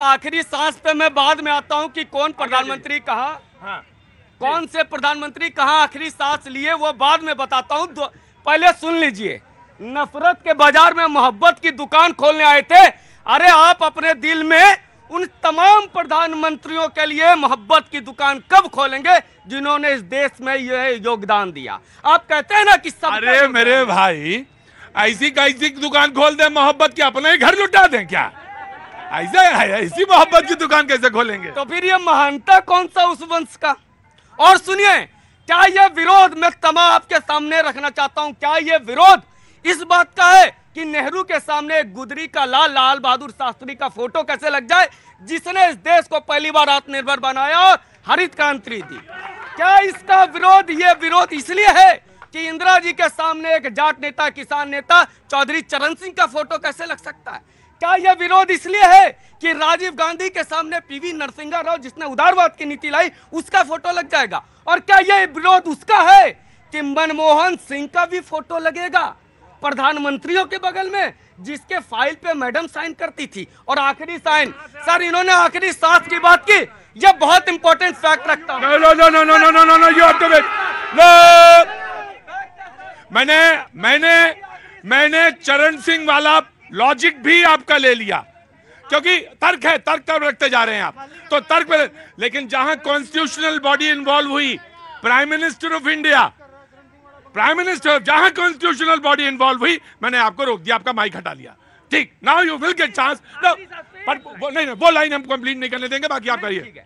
आखिरी सांस पे मैं बाद में आता हूं कि कौन प्रधानमंत्री कहा, हाँ, कौन से प्रधानमंत्री कहा आखिरी सांस लिए, वो बाद में बताता हूं। पहले सुन लीजिए, नफरत के बाजार में मोहब्बत की दुकान खोलने आए थे। अरे आप अपने दिल में उन तमाम प्रधानमंत्रियों के लिए मोहब्बत की दुकान कब खोलेंगे जिन्होंने इस देश में यह योगदान दिया? आप कहते हैं ना कि सब। अरे मेरे भाई, ऐसी कैसी दुकान खोल दे मोहब्बत की, अपने ही घर लुटा दें क्या? ऐसी मोहब्बत की दुकान कैसे खोलेंगे? तो फिर ये महानता कौन सा उस वंश का? और सुनिए, क्या ये विरोध मैं तमाम आपके सामने रखना चाहता हूं, क्या ये विरोध इस बात का है कि नेहरू के सामने गुदरी का लाल बहादुर शास्त्री का फोटो कैसे लग जाए, जिसने इस देश को पहली बार आत्मनिर्भर बनाया और हरित क्रांति दी? क्या इसका विरोध, ये विरोध इसलिए है कि इंदिरा जी के सामने एक जाट नेता, किसान नेता चौधरी चरण सिंह का फोटो कैसे लग सकता है? क्या यह विरोध इसलिए है कि राजीव गांधी के सामने पीवी नरसिंह राव, जिसने उदारवाद की नीति लाई, उसका फोटो लग जाएगा? और क्या यह विरोध उसका है कि मनमोहन सिंह का भी फोटो लगेगा प्रधानमंत्रियों के बगल में, जिसके फाइल पे मैडम साइन करती थी? और आखिरी साइन, सर इन्होंने आखिरी सांस की बात की, यह बहुत इंपॉर्टेंट फैक्ट रखता हूं। मैंने चरण सिंह वाला लॉजिक भी आपका ले लिया, क्योंकि तर्क है, तर्क तब रखते जा रहे हैं आप, तो तर्क पे। लेकिन जहां कॉन्स्टिट्यूशनल बॉडी इन्वॉल्व हुई, prime minister of India, prime minister, जहां कॉन्स्टिट्यूशनल बॉडी इन्वॉल्व हुई, मैंने आपको रोक दिया, आपका माइक हटा लिया। ठीक, now you will get chance. पर नहीं, वो लाइन हम कंप्लीट नहीं करने देंगे, बाकी आप करिए।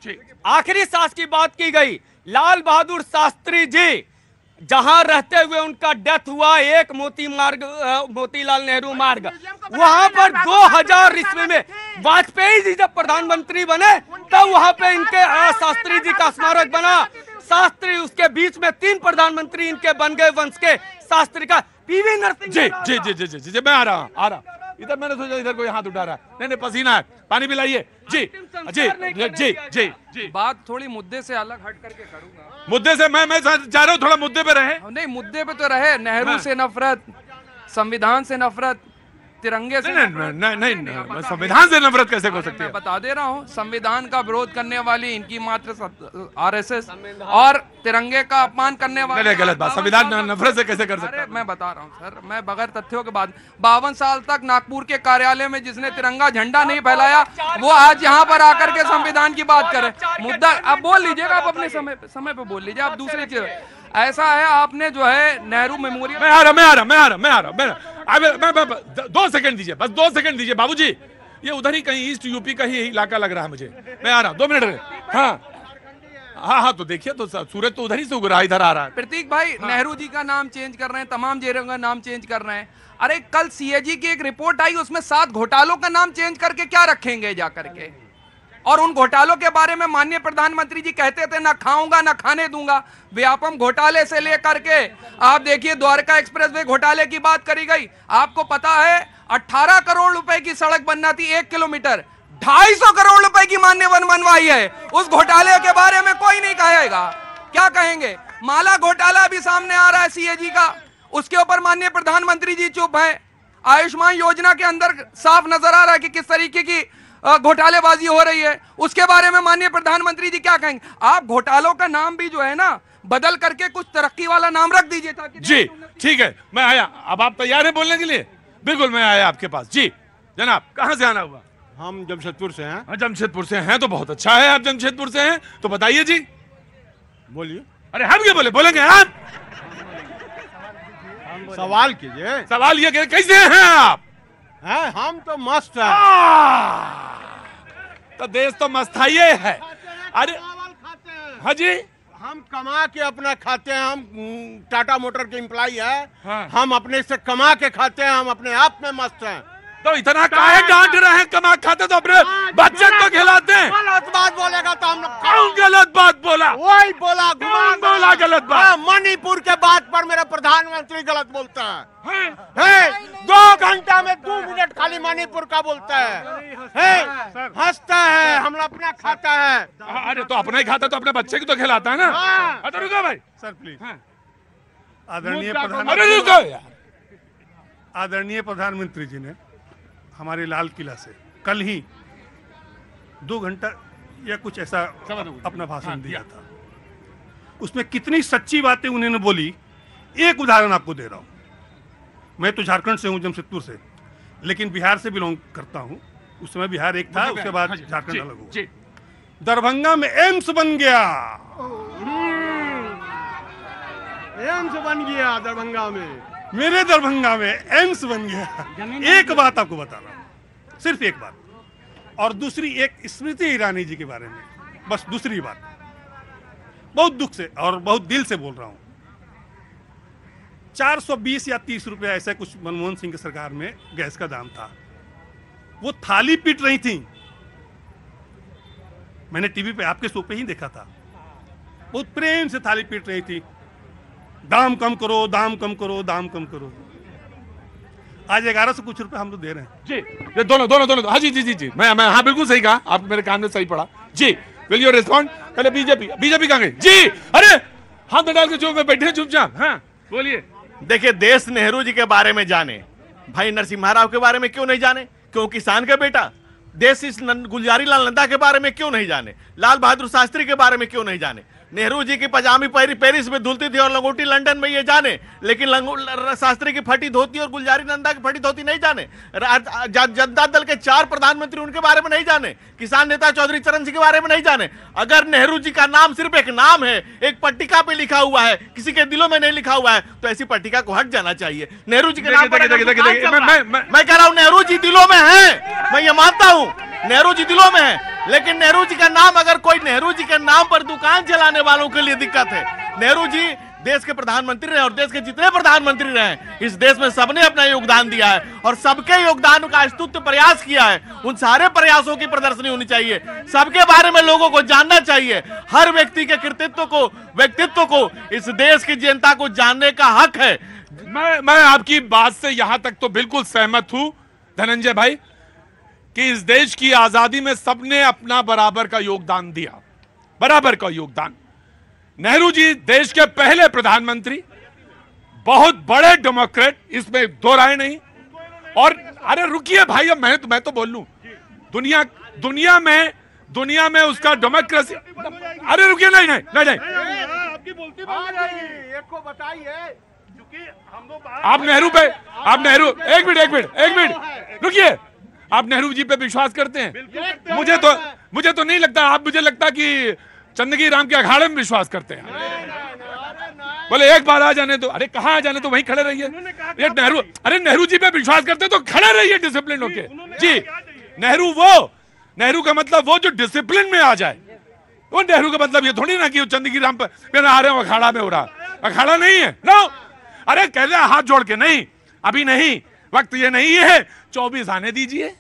आखिरी सांस की बात की गई, लाल बहादुर शास्त्री जी जहां रहते हुए उनका डेथ हुआ, एक मोतीलाल नेहरू मार्ग, वहां पर 2000 ईस्वी में वाजपेयी जी जब प्रधानमंत्री बने तब वहां पे इनके शास्त्री जी का स्मारक बना। शास्त्री, उसके बीच में 3 प्रधानमंत्री इनके बन गए वंश के, शास्त्री का पीवी नरसिंह। जी जी जी जी जी जी, मैं आ रहा इधर। मैंने सोचा इधर कोई हाथ उठा रहा है, नहीं पसीना है, पानी पिलाइए। जी जी जी जी जी। बात थोड़ी मुद्दे से अलग हट करके करूंगा। मुद्दे से मैं जा रहा हूँ, थोड़ा मुद्दे पे रहे। नहीं, मुद्दे पे तो रहे। नेहरू से नफरत, संविधान से नफरत, तिरंगे से नहीं, संविधान से नफरत कैसे हो सकती है? मैं बता दे रहा हूँ, संविधान का विरोध करने वाली इनकी मात्र आरएसएस और तिरंगे का अपमान करने वाले। गलत बात, संविधान नफरत से कैसे कर सकता है? मैं बता रहा हूँ सर, मैं बगैर तथ्यों के बाद 52 साल तक नागपुर के कार्यालय में जिसने तिरंगा झंडा नहीं फहराया, वो आज यहाँ पर आकर के संविधान की बात करे। मुद्दा आप बोल लीजिएगा, आप अपने समय पे बोल लीजिए। आप दूसरी चीज ऐसा है, आपने जो है नेहरू मेमोरियल। मैं आ रहा 2 सेकंड दीजिए, बस 2 सेकंड दीजिए बाबूजी। ये उधर ही कहीं ईस्ट यूपी का ही इलाका लग रहा है मुझे। मैं आ रहा हूँ, 2 मिनट। हाँ, तो देखिए, तो सूरज तो उधर ही से उग रहा है, इधर आ रहा है। प्रतीक भाई, नेहरू जी का नाम चेंज कर रहे हैं, तमाम जेरों का नाम चेंज कर रहे हैं। अरे कल सीएजी की एक रिपोर्ट आई, उसमें 7 घोटालों का नाम चेंज करके क्या रखेंगे जा करके? और उन घोटालों के बारे में माननीय प्रधानमंत्री जी कहते थे, ना खाऊंगा ना खाने दूंगा। व्यापम घोटाले से लेकर के आप देखिए, द्वारका एक्सप्रेसवे घोटाले की बात करी गई। आपको पता है 18 करोड़ रुपए की सड़क बनना थी 1 किलोमीटर, 250 करोड़ रुपए की मान्य वन बनवाई है। उस घोटाले के बारे में कोई नहीं कहेगा, क्या कहेंगे? माला घोटाला भी सामने आ रहा है सीएजी का, उसके ऊपर माननीय प्रधानमंत्री जी चुप है। आयुष्मान योजना के अंदर साफ नजर आ रहा है कि किस तरीके की घोटालेबाजी हो रही है, उसके बारे में माननीय प्रधानमंत्री जी क्या कहेंगे? आप घोटालों का नाम भी जो है ना बदल करके कुछ तरक्की वाला नाम रख दीजिए ताकि। जी ठीक है, मैं आया। अब आप तैयार हैं बोलने के लिए? बिल्कुल, मैं आया आपके पास। जी जनाब, कहाँ से आना हुआ? हम जमशेदपुर से हैं। जमशेदपुर से हैं, तो बहुत अच्छा है, आप जमशेदपुर से हैं तो बताइए जी। बोलिए। अरे हम क्या बोलेंगे आप? सवाल कीजिए। सवाल ये कैसे हैं आप? हैं, हम तो मस्त हैं। तो देश तो मस्थाइए है। अरे हाँ जी, हम कमा के अपना खाते हैं। हम टाटा मोटर के एम्प्लॉय है। हाँ। हम अपने से कमा के खाते हैं, हम अपने आप में मस्त हैं। तो इतना काहे डांट रहे हैं? कमा खाते तो अपने बच्चे को खिलाते हैं। गलत बात बोलेगा तो हम लोग। कौन गलत बात बोला? वही बोला, कौन बोला गलत बात? मणिपुर के बात पर मेरा प्रधानमंत्री गलत बोलता है। 2 घंटा में 2 मिनट खाली मणिपुर का बोलता है, हंसता है, हम अपना खाता है। अरे तो अपना ही खाता तो अपने बच्चे को तो खिलाता है ना। तो रुको भाई, सर प्लीज। आदरणीय प्रधानमंत्री जी ने हमारे लाल किला से कल ही 2 घंटा या कुछ ऐसा अपना भाषण दिया था। उसमें कितनी सच्ची बातें उन्होंने बोली, एक उदाहरण आपको दे रहा हूं। मैं तो झारखंड से हूं, जमशेदपुर से, लेकिन बिहार से बिलोंग करता हूं। उस समय बिहार एक था, उसके बाद झारखंड अलग हुआ। दरभंगा में एम्स बन गया, एम्स बन गया दरभंगा में, मेरे दरभंगा में एम्स बन गया। एक बात आपको बता रहा हूं, सिर्फ एक बात, और दूसरी एक स्मृति ईरानी जी के बारे में, बस दूसरी बात, बहुत दुख से और बहुत दिल से बोल रहा हूं। 420 या 30 रुपया ऐसा कुछ मनमोहन सिंह की सरकार में गैस का दाम था। वो थाली पीट रही थी, मैंने टीवी पे आपके शो पे ही देखा था, बहुत प्रेम से थाली पीट रही थी, दाम कम करो, दाम कम करो, दाम कम करो। आज 1100 कुछ रुपए हम लोग दे रहे हैं जी। ये दोनों हाँ जी मैं हाँ बिल्कुल सही कहा आप, मेरे कान में सही पड़ा जी। Will you respond? पहले बीजेपी कहाँ गई जी? अरे हाथ में डाल के जो बैठे हैं चुपचाप। हाँ बोलिए। देखिए, देश नेहरू जी के बारे में जाने, भाई नरसिम्हा राव के बारे में क्यों नहीं जाने? क्यों किसान का बेटा? देश इस गुलजारी लाल नंदा के बारे में क्यों नहीं जाने? लाल बहादुर शास्त्री के बारे में क्यों नहीं जाने? नेहरू जी की पजामी पेरिस में धुलती थी और लंगोटी लंदन में, ये जाने, लेकिन शास्त्री की फटी धोती और गुलजारी नंदा की फटी धोती नहीं जाने। जनता दल के 4 प्रधानमंत्री उनके बारे में नहीं जाने। किसान नेता चौधरी चरण सिंह के बारे में नहीं जाने। अगर नेहरू जी का नाम सिर्फ एक नाम है, एक पट्टिका पे लिखा हुआ है, किसी के दिलों में नहीं लिखा हुआ है, तो ऐसी पट्टिका को हट जाना चाहिए। नेहरू जी के नाम मैं कह रहा हूं, नेहरू जी दिलों में है, मैं ये मानता हूं, नेहरू जी दिलों में है, लेकिन नेहरू जी का नाम, अगर कोई नेहरू जी के नाम पर दुकान चलाने वालों के लिए दिक्कत है। नेहरू जी देश के प्रधानमंत्री रहे और देश के जितने प्रधानमंत्री रहे, इस देश में सबने अपना योगदान दिया है और सबके योगदान का स्तुत्य प्रयास किया है। उन सारे प्रयासों की प्रदर्शनी होनी चाहिए, सबके बारे में लोगों को जानना चाहिए। हर व्यक्ति के कृतित्व को, व्यक्तित्व को, इस देश की जनता को जानने का हक है। मैं आपकी बात से यहां तक तो बिल्कुल सहमत हूं धनंजय भाई कि इस देश की आजादी में सबने अपना बराबर का योगदान दिया, बराबर का योगदान। नेहरू जी देश के पहले प्रधानमंत्री, बहुत बड़े डेमोक्रेट, इसमें दो राय नहीं। और अरे रुकिए भाई, अब मैं तो बोल लूं, दुनिया में उसका डेमोक्रेसी, अरे रुकिए, नहीं आपकी बोलती एक को बताइए, आप नेहरू एक मिनट रुकिए। आप नेहरू जी पे विश्वास करते हैं? मुझे तो नहीं लगता। मुझे लगता कि चंदगी राम के अखाड़े में विश्वास करते हैं। बोले एक बार आ जाने तो, अरे कहाँ आ जाने तो वहीं खड़े रहिए। नेहरू जी पे विश्वास करते तो खड़े रहिए डिसिप्लिन होके जी। नेहरू का मतलब वो जो डिसिप्लिन में आ जाए, वो नेहरू का मतलब ये थोड़ी ना कि चंदगी राम पे आ रहे हो अखाड़ा में हो रहा, अखाड़ा नहीं है नो। अरे कह रहे हाथ जोड़ के, नहीं अभी नहीं, वक्त ये नहीं है, 24 आने दीजिए।